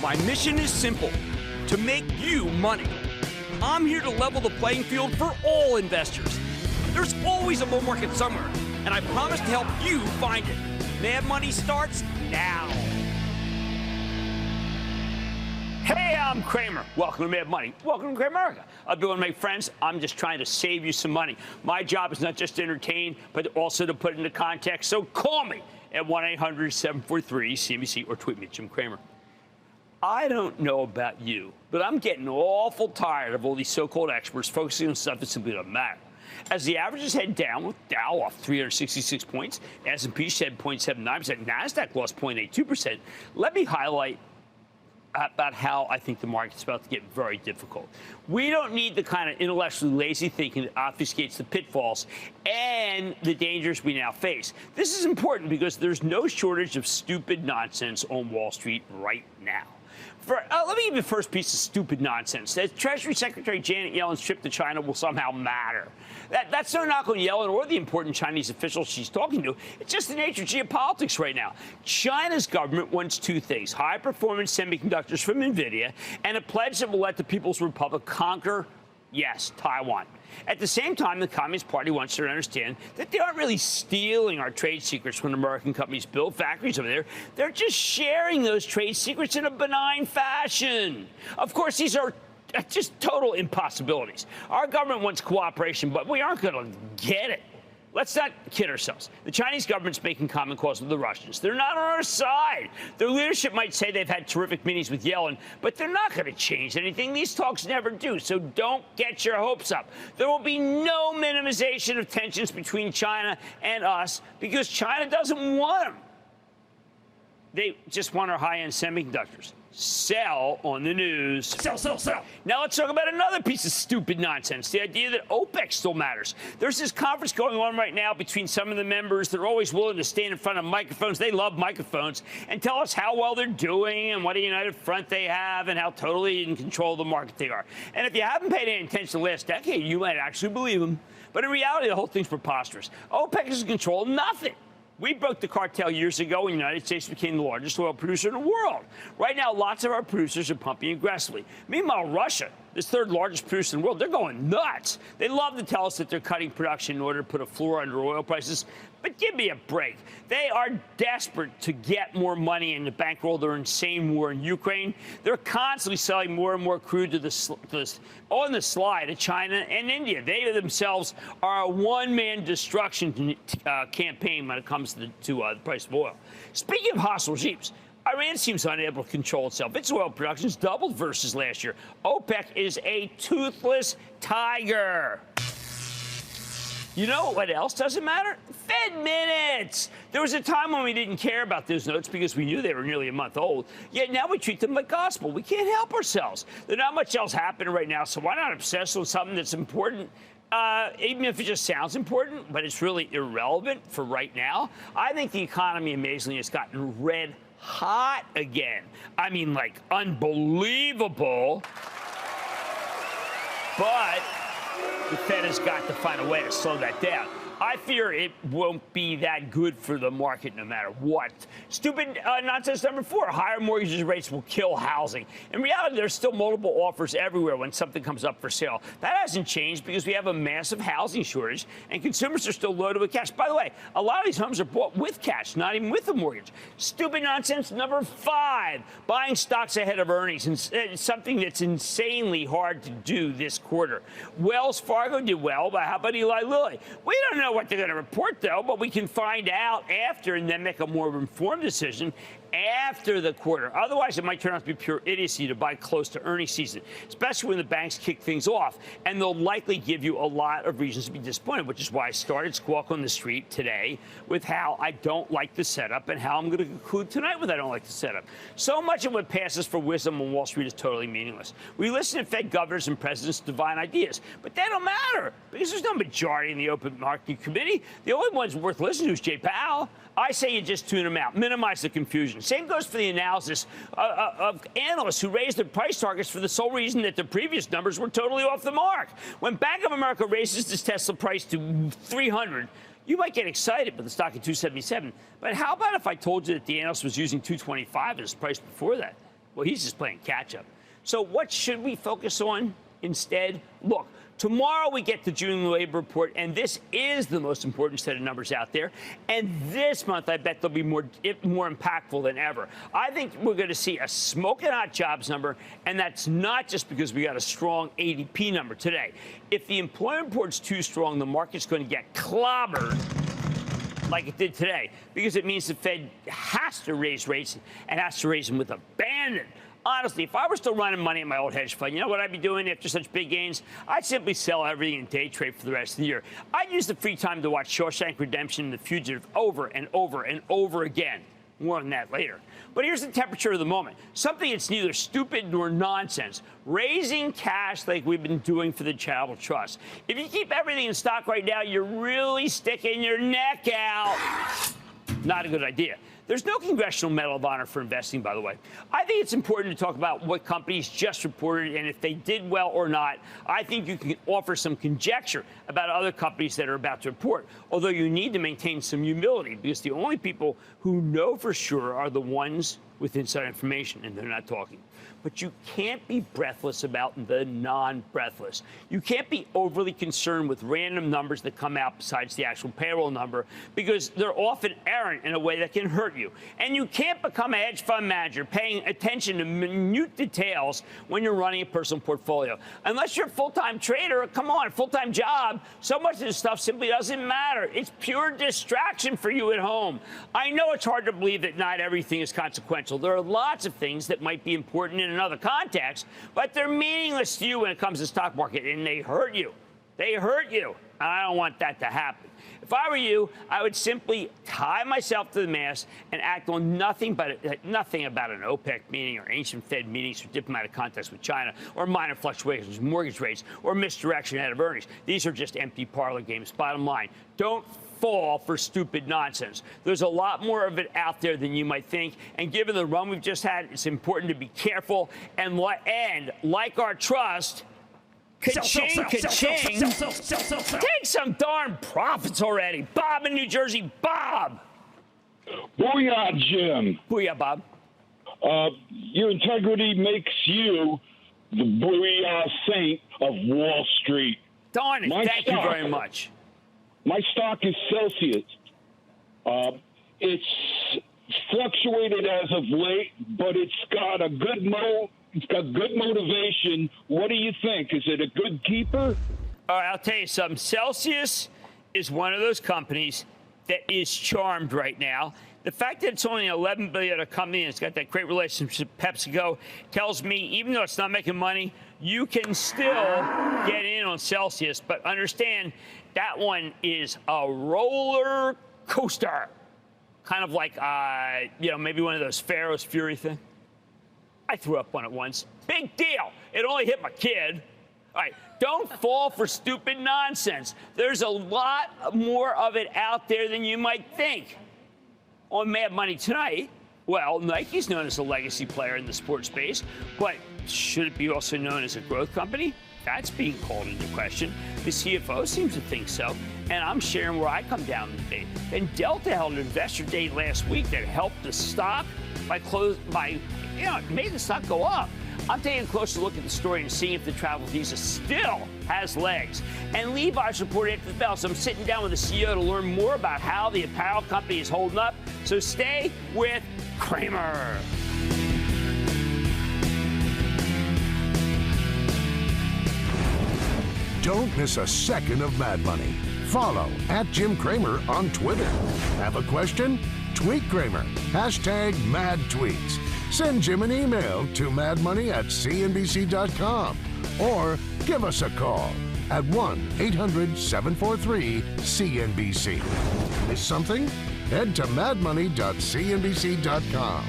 My mission is simple, to make you money. I'm here to level the playing field for all investors. There's always a bull market somewhere, and I promise to help you find it. Mad Money starts now. Hey, I'm Cramer. Welcome to Mad Money. Welcome to Cramerica. I'll be able to make friends. I'm just trying to save you some money. My job is not just to entertain, but also to put it into context. So call me at 1-800-743-CNBC or tweet me at Jim Cramer. I don't know about you, but I'm getting awful tired of all these so-called experts focusing on stuff that simply doesn't matter. As the averages head down, with Dow off 366 points, S&P shed 0.79%, NASDAQ lost 0.82%, let me highlight about how I think the market's about to get very difficult. We don't need the kind of intellectually lazy thinking that obfuscates the pitfalls and the dangers we now face. This is important because there's no shortage of stupid nonsense on Wall Street right now. Let me give you the first piece of stupid nonsense. That Treasury Secretary Janet Yellen's trip to China will somehow matter. That's no knock on Yellen or the important Chinese officials she's talking to. It's just the nature of geopolitics right now. China's government wants two things: high-performance semiconductors from NVIDIA and a pledge that will let the People's Republic conquer, yes, Taiwan. At the same time, the Communist Party wants you to understand that they aren't really stealing our trade secrets when American companies build factories over there. They're just sharing those trade secrets in a benign fashion. Of course, these are just total impossibilities. Our government wants cooperation, but we aren't going to get it. Let's not kid ourselves. The Chinese government's making common cause with the Russians. They're not on our side. Their leadership might say they've had terrific meetings with Yellen, but they're not going to change anything. These talks never do, so don't get your hopes up. There will be no minimization of tensions between China and us because China doesn't want them. They just want our high-end semiconductors. Sell on the news. Sell, sell, sell. Now let's talk about another piece of stupid nonsense, the idea that OPEC still matters. There's this conference going on right now between some of the members. They're always willing to stand in front of microphones. They love microphones and tell us how well they're doing and what a united front they have and how totally in control of the market they are. And if you haven't paid any attention the last decade, you might actually believe them. But in reality, the whole thing's preposterous. OPEC is in control of nothing. We broke the cartel years ago when the United States became the largest oil producer in the world. Right now, lots of our producers are pumping aggressively. Meanwhile, Russia, this third largest producer in the world, they're going nuts. They love to tell us that they're cutting production in order to put a floor under oil prices. But give me a break. They are desperate to get more money and to bankroll their insane war in Ukraine. They're constantly selling more and more crude on the sly to China and India. They themselves are a one-man destruction campaign when it comes to the price of oil. Speaking of hostile regimes, Iran seems unable to control itself. Its oil production's doubled versus last year. OPEC is a toothless tiger. You know what else doesn't matter? Fed minutes. There was a time when we didn't care about those notes because we knew they were nearly a month old. Yet now we treat them like gospel. We can't help ourselves. There's not much else happening right now, so why not obsess with something that's important? Even if it just sounds important, but it's really irrelevant for right now. I think the economy amazingly has gotten red hot again. I mean, like, unbelievable. But the Fed has got to find a way to slow that down. I fear it won't be that good for the market no matter what. Stupid nonsense number 4, higher mortgage rates will kill housing. In reality, there's still multiple offers everywhere when something comes up for sale. That hasn't changed because we have a massive housing shortage and consumers are still loaded with cash. By the way, a lot of these homes are bought with cash, not even with a mortgage. Stupid nonsense number 5, buying stocks ahead of earnings, and it's something that's insanely hard to do this quarter. Wells Fargo did well, but how about Eli Lilly? We don't know what they're going to report, though, but we can find out after and then make a more informed decision after the quarter. Otherwise, it might turn out to be pure idiocy to buy close to earnings season, especially when the banks kick things off. And they'll likely give you a lot of reasons to be disappointed, which is why I started Squawk on the Street today with how I don't like the setup and how I'm going to conclude tonight with I don't like the setup. So much of what passes for wisdom on Wall Street is totally meaningless. We listen to Fed governors and presidents' divine ideas, but they don't matter because there's no majority in the open market committee. The only one's worth listening to is Jay Powell. I say you just tune them out. Minimize the confusion. Same goes for the analysis of analysts who raised their price targets for the sole reason that the previous numbers were totally off the mark. When Bank of America raises this Tesla price to 300, you might get excited with the stock at 277. But how about if I told you that the analyst was using 225 as his price before that? Well, he's just playing catch-up. So what should we focus on instead? Look, tomorrow we get the June labor report, and this is the most important set of numbers out there. And this month, I bet they'll be more impactful than ever. I think we're going to see a smoking hot jobs number, and that's not just because we got a strong ADP number today. If the employment report's too strong, the market's going to get clobbered like it did today, because it means the Fed has to raise rates and has to raise them with abandon. Honestly, if I were still running money in my old hedge fund, you know what I'd be doing after such big gains? I'd simply sell everything and day trade for the rest of the year. I'd use the free time to watch Shawshank Redemption and The Fugitive over and over and over again. More on that later. But here's the temperature of the moment. Something that's neither stupid nor nonsense. Raising cash like we've been doing for the Charitable Trust. If you keep everything in stock right now, you're really sticking your neck out. Not a good idea. There's no Congressional Medal of Honor for investing, by the way. I think it's important to talk about what companies just reported and if they did well or not. I think you can offer some conjecture about other companies that are about to report, although you need to maintain some humility because the only people who know for sure are the ones with inside information, and they're not talking. But you can't be breathless about the non-breathless. You can't be overly concerned with random numbers that come out besides the actual payroll number because they're often errant in a way that can hurt you. And you can't become a hedge fund manager paying attention to minute details when you're running a personal portfolio. Unless you're a full-time trader, come on, full-time job, so much of this stuff simply doesn't matter. It's pure distraction for you at home. I know it's hard to believe that not everything is consequential. There are lots of things that might be important in another context, but they're meaningless to you when it comes to the stock market, and they hurt you. They hurt you. And I don't want that to happen. If I were you, I would simply tie myself to the mast and act on nothing about an OPEC meeting or ancient Fed meetings or diplomatic contacts with China or minor fluctuations in mortgage rates or misdirection out of earnings. These are just empty parlor games. Bottom line, don't fall for stupid nonsense. There's a lot more of it out there than you might think, and given the run we've just had, it's important to be careful and like our trust, ka-ching, ka-ching, take some darn profits already. Bob in New Jersey, Bob. Booyah, Jim. Booyah, Bob. Your integrity makes you the booyah saint of Wall Street. Darn it, thank you very much. My stock is Celsius. It's fluctuated as of late, but it's got good motivation. What do you think? Is it a good keeper? All right, I'll tell you something. Celsius is one of those companies that is charmed right now. The fact that it's only an $11 billion company and it's got that great relationship with PepsiCo tells me, even though it's not making money, you can still get in on Celsius. But understand, that one is a roller coaster. Kind of like, maybe one of those Pharaoh's Fury thing. I threw up one at once. Big deal. It only hit my kid. All right, don't fall for stupid nonsense. There's a lot more of it out there than you might think. On Mad Money tonight, well, Nike's known as a legacy player in the sports space, but should it be also known as a growth company? That's being called into question. The CFO seems to think so, and I'm sharing where I come down in the debate. And Delta held an investor day last week that helped the stock it made the stock go up. I'm taking a closer look at the story and seeing if the travel visa still has legs. And Levi's reported after the bell, so I'm sitting down with the CEO to learn more about how the apparel company is holding up. So stay with Cramer. Don't miss a second of Mad Money. Follow @Jim Cramer on Twitter. Have a question? Tweet Cramer. #MadTweets. Send Jim an email to madmoney@cnbc.com or give us a call at 1-800-743-CNBC. Miss something? Head to madmoney.cnbc.com.